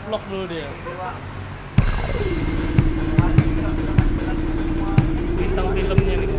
Vlog dulu dia. Bintang filmnya nih.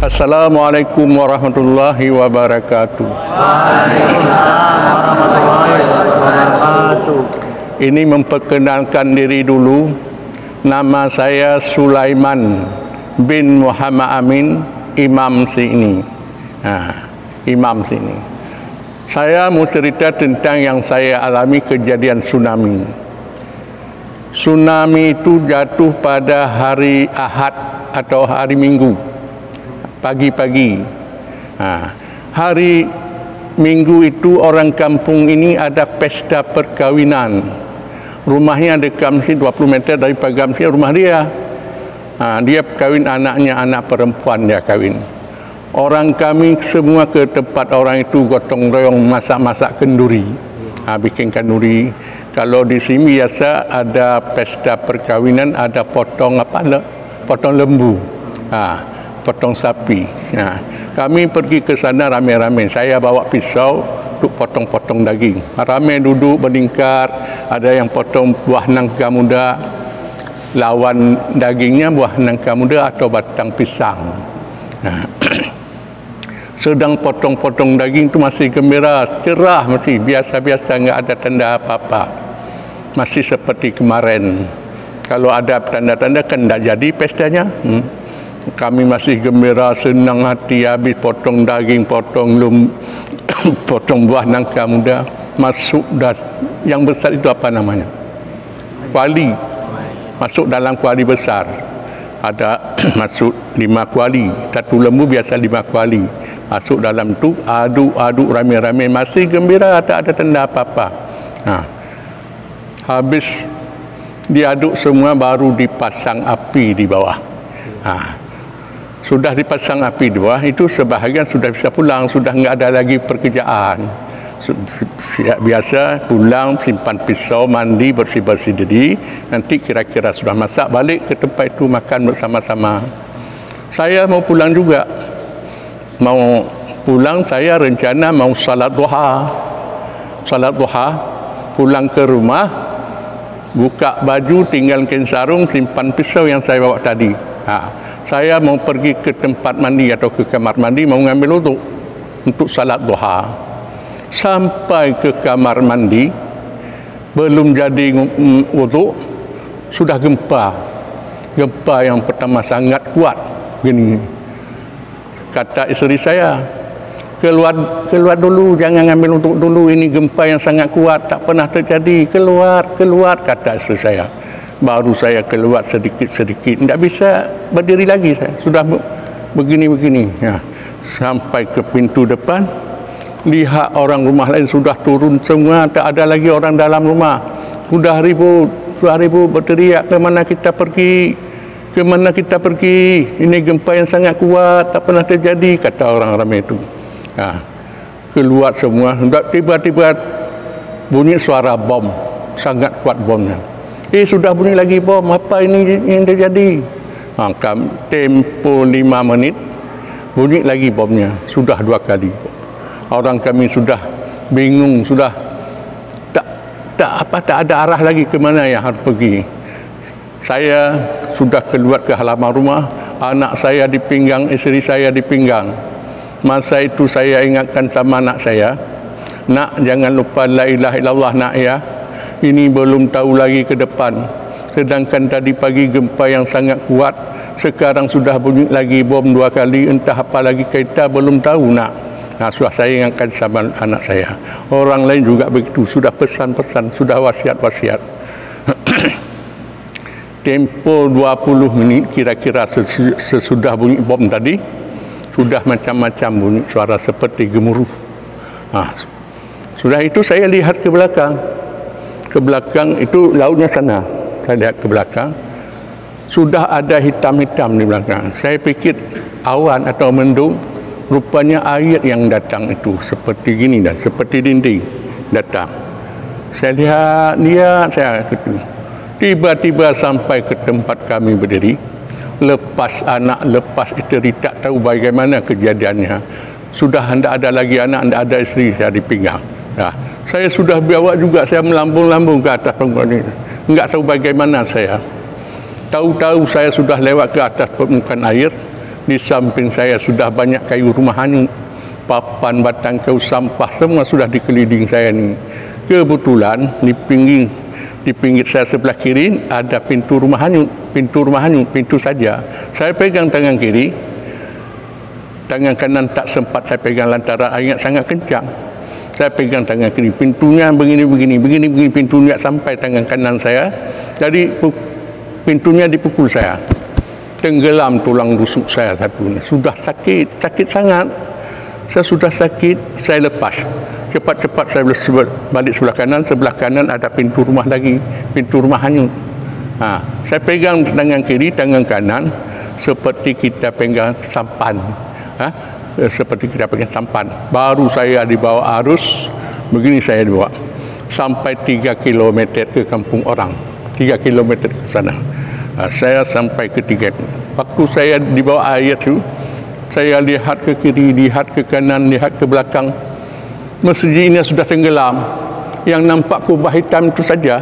Assalamualaikum warahmatullahi wabarakatuh. Waalaikumsalam warahmatullahi wabarakatuh. Ini memperkenalkan diri dulu. Nama saya Sulaiman bin Muhammad Amin, Imam sini. Imam sini. Saya mau cerita tentang yang saya alami kejadian tsunami. Tsunami itu jatuh pada hari Ahad atau hari Minggu. Pagi-pagi. Hari Minggu itu orang kampung ini ada pesta perkawinan. Rumahnya dekat Mesir 20 meter dari pagar Mesir rumah dia. Dia kawin anaknya, anak perempuan dia kawin. Orang kami semua ke tempat orang itu gotong royong masak-masak kenduri. Bikin kenduri. Kalau di sini biasa ada pesta perkawinan, ada potong potong lembu. Potong sapi. Kami pergi ke sana ramai-ramai. Saya bawa pisau untuk potong-potong daging. Ramai duduk berlingkar. Ada yang potong buah nangka muda. Lawan dagingnya buah nangka muda atau batang pisang. Sedang potong-potong daging itu masih gembira, cerah masih biasa-biasa, enggak ada tanda apa-apa. Masih seperti kemarin. Kalau ada tanda-tanda kan enggak jadi pestanya. Kami masih gembira, senang hati, habis potong daging, potong potong buah nangka muda. Masuk yang besar itu apa namanya? Kuali. Masuk dalam kuali besar. Ada masuk 5 kuali. Satu lembu biasa 5 kuali. Masuk dalam tu, aduk-aduk ramai-ramai. Masih gembira, tak ada tanda apa-apa. Habis diaduk semua baru dipasang api di bawah. Sudah dipasang api 2, itu sebahagian sudah bisa pulang, sudah enggak ada lagi pekerjaan. Biasa pulang, simpan pisau, mandi, bersih-bersih diri, nanti kira-kira sudah masak, balik ke tempat itu makan bersama-sama. Saya mau pulang juga. Mau pulang, saya rencana mau salat duha. Salat duha, pulang ke rumah, buka baju, tinggalkan sarung, simpan pisau yang saya bawa tadi. Saya mau pergi ke tempat mandi atau ke kamar mandi, mau ngambil wuduk untuk salat duha. Sampai ke kamar mandi, belum jadi wuduk, sudah gempa. Gempa yang pertama sangat kuat. Begini, kata isteri saya, keluar dulu, jangan ngambil wuduk dulu, ini gempa yang sangat kuat, tak pernah terjadi. Keluar, kata isteri saya. Baru saya keluar sedikit-sedikit, tidak bisa berdiri lagi saya. Sudah begini-begini. Ya. Sampai ke pintu depan, lihat orang rumah lain sudah turun semua, tak ada lagi orang dalam rumah. Sudah ribut berteriak, ke mana kita pergi? Ke mana kita pergi? Ini gempa yang sangat kuat, tak pernah terjadi, kata orang ramai itu. Keluar semua, tiba-tiba bunyi suara bom, sangat kuat bomnya. Sudah bunyi lagi bom, apa ini yang terjadi? Tempo 5 menit, bunyi lagi bomnya, sudah 2 kali. Orang kami sudah bingung, sudah tak ada arah lagi ke mana yang harus pergi. Saya sudah keluar ke halaman rumah, anak saya di pinggang, isteri saya di pinggang. Masa itu saya ingatkan sama anak saya, nak, jangan lupa la ilaha illallah nak ya. Ini belum tahu lagi ke depan. Sedangkan tadi pagi gempa yang sangat kuat, sekarang sudah bunyi lagi bom 2 kali, entah apa lagi kita belum tahu nak. Sudah saya ingatkan sama anak saya. Orang lain juga begitu, sudah pesan-pesan, sudah wasiat-wasiat. Tempo 20 minit kira-kira sesudah bunyi bom tadi, sudah macam-macam bunyi suara seperti gemuruh. Sudah itu saya lihat ke belakang. Ke belakang itu lautnya sana. Saya lihat ke belakang, sudah ada hitam-hitam di belakang. Saya pikir awan atau mendung, rupanya air yang datang itu seperti gini dan seperti dinding datang. Saya lihat saya gitu. Tiba-tiba sampai ke tempat kami berdiri, lepas anak, lepas isteri, tak tahu bagaimana kejadiannya. Sudah tidak ada lagi anak, tidak ada isteri, saya dipinggang. Saya sudah bawa juga, saya melambung-lambung ke atas permukaan ini. Enggak tahu bagaimana saya. Tahu-tahu saya sudah lewat ke atas permukaan air. Di samping saya sudah banyak kayu rumah hanyut, papan, batang kayu, sampah, semua sudah dikeliling saya ni. Kebetulan di pinggir saya sebelah kiri ada pintu rumah hanyut, pintu saja. Saya pegang tangan kiri, tangan kanan tak sempat saya pegang lantaran air sangat kencang. Saya pegang tangan kiri, pintunya begini, pintunya sampai tangan kanan saya. Jadi pintunya dipukul saya. Tenggelam tulang rusuk saya satu. Sudah sakit sangat. Saya sudah sakit, saya lepas. Cepat-cepat saya balik sebelah kanan ada pintu rumah lagi, pintu rumah hanyut. Saya pegang tangan kiri, tangan kanan seperti kita pegang sampan. Seperti kita pegang sampan. Baru saya dibawa arus, begini saya dibawa sampai 3 km ke kampung orang. 3 km ke sana. Saya sampai ke 3. Waktu saya di bawah air itu, saya lihat ke kiri, lihat ke kanan, lihat ke belakang. Masjid ini sudah tenggelam. Yang nampak kubah hitam itu saja,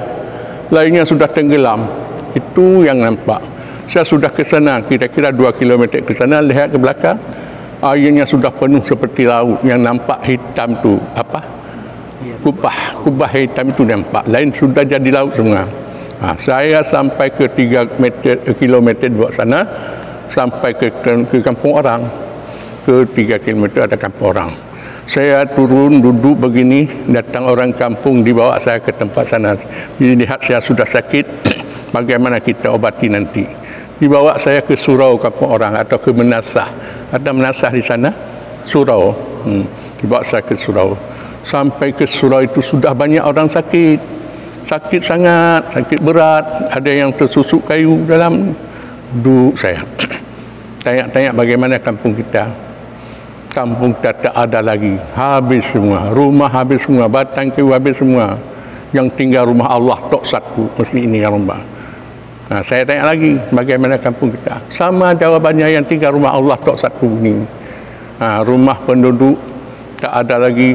lainnya sudah tenggelam. Itu yang nampak. Saya sudah ke sana, kira-kira 2 km ke sana, lihat ke belakang, airnya sudah penuh seperti laut. Yang nampak hitam tu apa? Kubah hitam itu nampak. Lain sudah jadi laut semua. Saya sampai ke 3 km di bawah sana, sampai ke kampung orang. Ke 3 km ada kampung orang. Saya turun duduk begini, datang orang kampung dibawa saya ke tempat sana. Dilihat saya sudah sakit, bagaimana kita obati nanti. Dibawa saya ke surau kampung orang atau ke Menasah. Ada Menasah di sana, surau. Dibawa saya ke surau. Sampai ke surau itu sudah banyak orang sakit. Sakit sangat, sakit berat. Ada yang tersusuk kayu dalam duduk saya. tanya bagaimana kampung kita. Kampung kita tak ada lagi. Habis semua. Rumah habis semua. Batang kayu habis semua. Yang tinggal rumah Allah tok satu. Mesti ini yang rumah. Nah, saya tanya lagi, bagaimana kampung kita? Sama jawabannya, yang tinggal rumah Allah tok satu ni. Rumah penduduk tak ada lagi.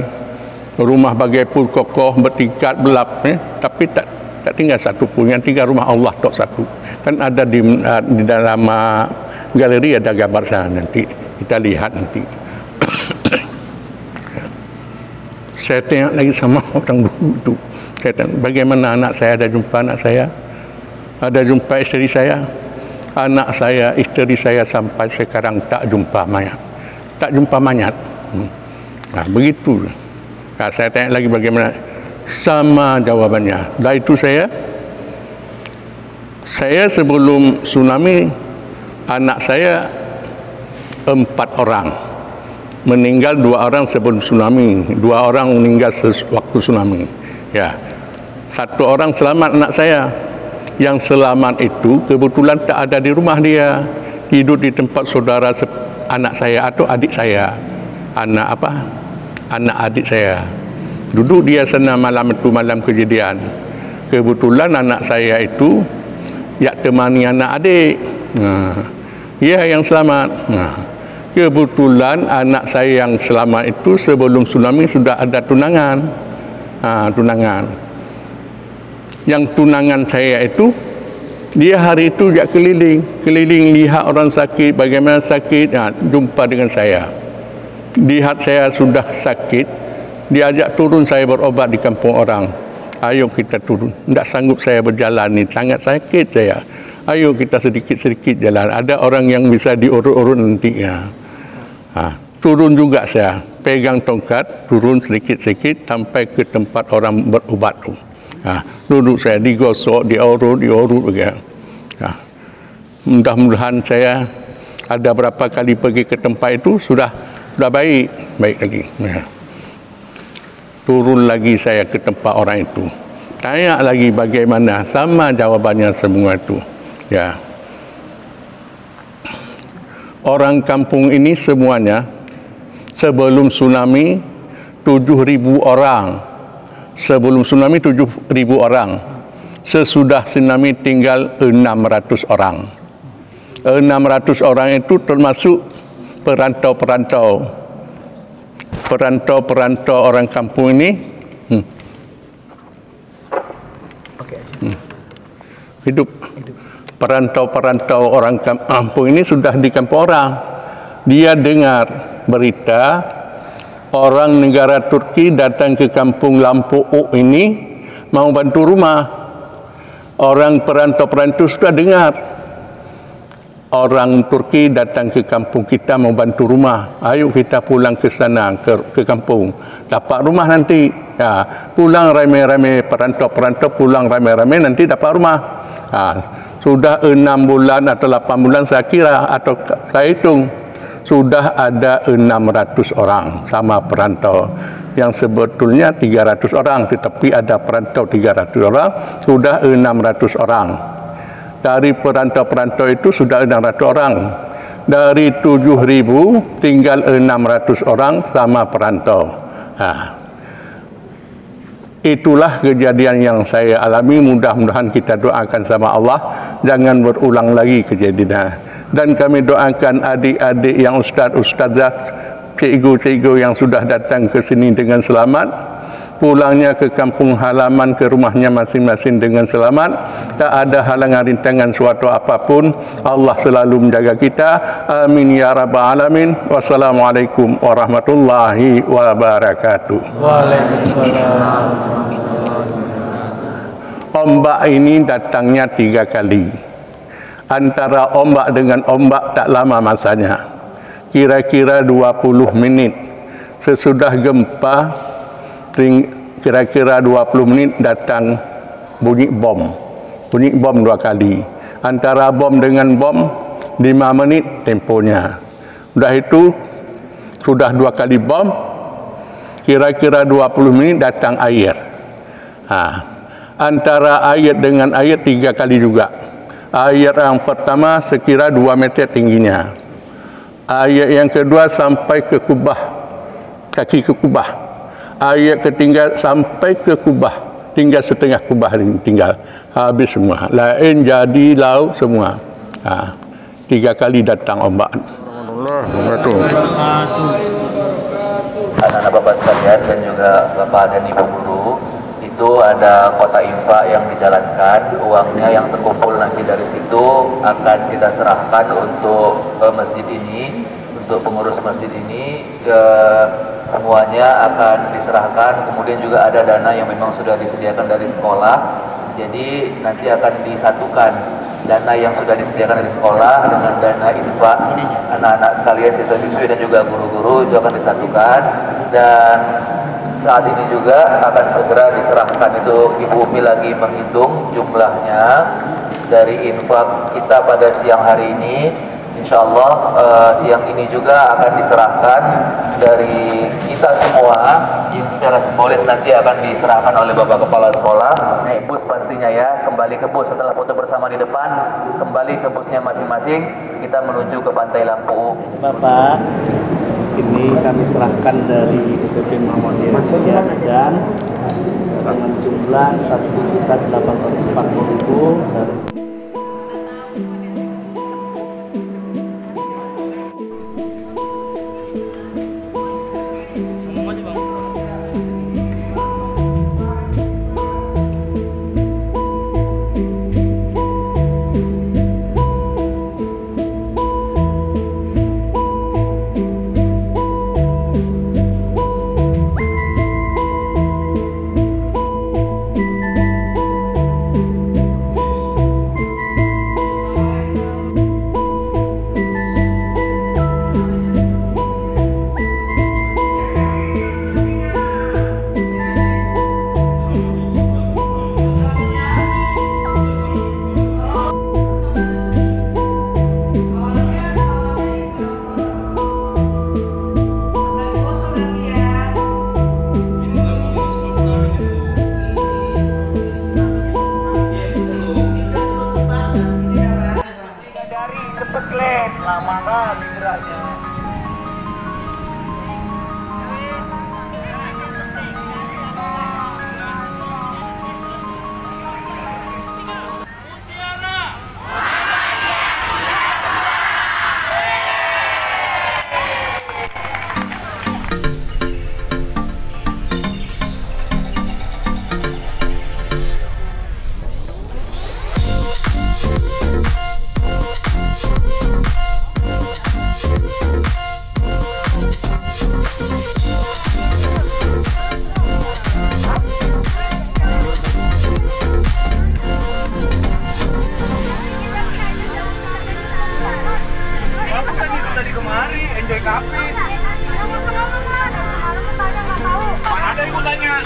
Rumah bagai pun kokoh, bertingkat, belap. Tapi tak tinggal satu pun. Yang tinggal rumah Allah tok satu. Kan ada di dalam galeri ada gambar sana nanti. Kita lihat nanti. Saya tengok lagi sama orang dulu tu. Saya tengok bagaimana anak saya, ada jumpa anak saya. Ada jumpa isteri saya. Anak saya, isteri saya sampai sekarang tak jumpa mayat. Tak jumpa mayat. Begitu. Saya tanya lagi bagaimana. Sama jawabannya. Dari itu saya sebelum tsunami, anak saya 4 orang. Meninggal 2 orang sebelum tsunami. 2 orang meninggal waktu tsunami. Ya. 1 orang selamat anak saya. Yang selamat itu kebetulan tak ada di rumah dia, hidup di tempat saudara anak saya atau adik saya, anak adik saya. Duduk dia sana malam itu, malam kejadian. Kebetulan anak saya itu ya temani anak adik. Dia yang selamat. Kebetulan anak saya yang selamat itu sebelum tsunami sudah ada tunangan. Tunangan. Yang tunangan saya itu, dia hari itu dia keliling lihat orang sakit, bagaimana sakit, jumpa dengan saya. Lihat saya sudah sakit, dia ajak turun saya berobat di kampung orang. Ayo kita turun. Tidak sanggup saya berjalan ni, sangat sakit saya. Ayo kita sedikit-sedikit jalan. Ada orang yang bisa diurut-urut nanti. Turun juga saya, pegang tongkat, turun sedikit-sedikit sampai ke tempat orang berobat tu. Duduk saya, digosok, diurut begitu. Mudah-mudahan saya ada berapa kali pergi ke tempat itu sudah baik lagi. Turun lagi saya ke tempat orang itu. Tanya lagi bagaimana, sama jawabannya semua itu. Ya. Orang kampung ini semuanya sebelum tsunami 7.000 orang. Sebelum tsunami 7.000 orang. Sesudah tsunami tinggal 600 orang. 600 orang itu termasuk perantau-perantau. Perantau-perantau orang kampung ini. Hidup. Perantau-perantau orang kampung ini sudah di kampung orang. Dia dengar berita orang negara Turki datang ke kampung Lampu ini mau bantu rumah. Orang perantau-perantau sudah dengar orang Turki datang ke kampung kita mau bantu rumah. Ayo kita pulang ke sana, ke kampung. Dapat rumah nanti. Pulang ramai-ramai, perantau-perantau pulang ramai-ramai nanti dapat rumah. Sudah 6 bulan atau 8 bulan saya kira atau saya hitung. Sudah ada 600 orang sama perantau. Yang sebetulnya 300 orang, tetapi ada perantau 300 orang, sudah 600 orang. Dari perantau-perantau itu sudah 600 orang. Dari 7.000 tinggal 600 orang sama perantau. Itulah kejadian yang saya alami. Mudah-mudahan kita doakan sama Allah jangan berulang lagi kejadian. Dan kami doakan adik-adik yang ustaz-ustazah, cikgu-cikgu yang sudah datang ke sini dengan selamat, pulangnya ke kampung halaman, ke rumahnya masing-masing dengan selamat. Tak ada halangan rintangan suatu apapun. Allah selalu menjaga kita. Amin ya rabbal alamin. Wassalamualaikum warahmatullahi wabarakatuh. Waalaikumsalam. Ombak ini datangnya 3 kali. Antara ombak dengan ombak tak lama masanya, kira-kira 20 menit. Sesudah gempa kira-kira 20 menit datang bunyi bom 2 kali. Antara bom dengan bom 5 menit temponya. Sudah itu sudah 2 kali bom, kira-kira 20 menit datang air. Antara air dengan air 3 kali juga. Air yang pertama sekira 2 meter tingginya. Ayat yang kedua sampai ke kubah, kaki ke kubah. Ayat ketiga sampai ke kubah, tinggal setengah kubah ini tinggal. Habis semua. Lain jadi laut semua. 3 kali datang ombak. Anak-anak Bapak sekalian dan juga Bapak dan Ibu guru, itu ada kota infak yang dijalankan. Uangnya yang terkumpul nanti dari situ akan kita serahkan untuk masjid ini, untuk pengurus masjid ini. Semuanya akan diserahkan. Kemudian juga ada dana yang memang sudah disediakan dari sekolah, jadi nanti akan disatukan dana yang sudah disediakan dari sekolah dengan dana infak anak-anak sekalian, siswa-siswi dan juga guru-guru, itu akan disatukan. Dan saat ini juga akan segera diserahkan. Itu Ibu Umi lagi menghitung jumlahnya dari infak kita pada siang hari ini. Insya Allah siang ini juga akan diserahkan dari kita semua, yang secara simbolis nanti akan diserahkan oleh Bapak Kepala Sekolah. Naik bus pastinya ya, kembali ke bus setelah foto bersama di depan, kembali ke busnya masing-masing, kita menuju ke Pantai Lampu. Bapak, ini kami serahkan dari SMP Muhammadiyah Sekian dan dengan jumlah 1.840.000 dari lama kali geraknya. Enjoy Cafe. Mana ada ibu tanya?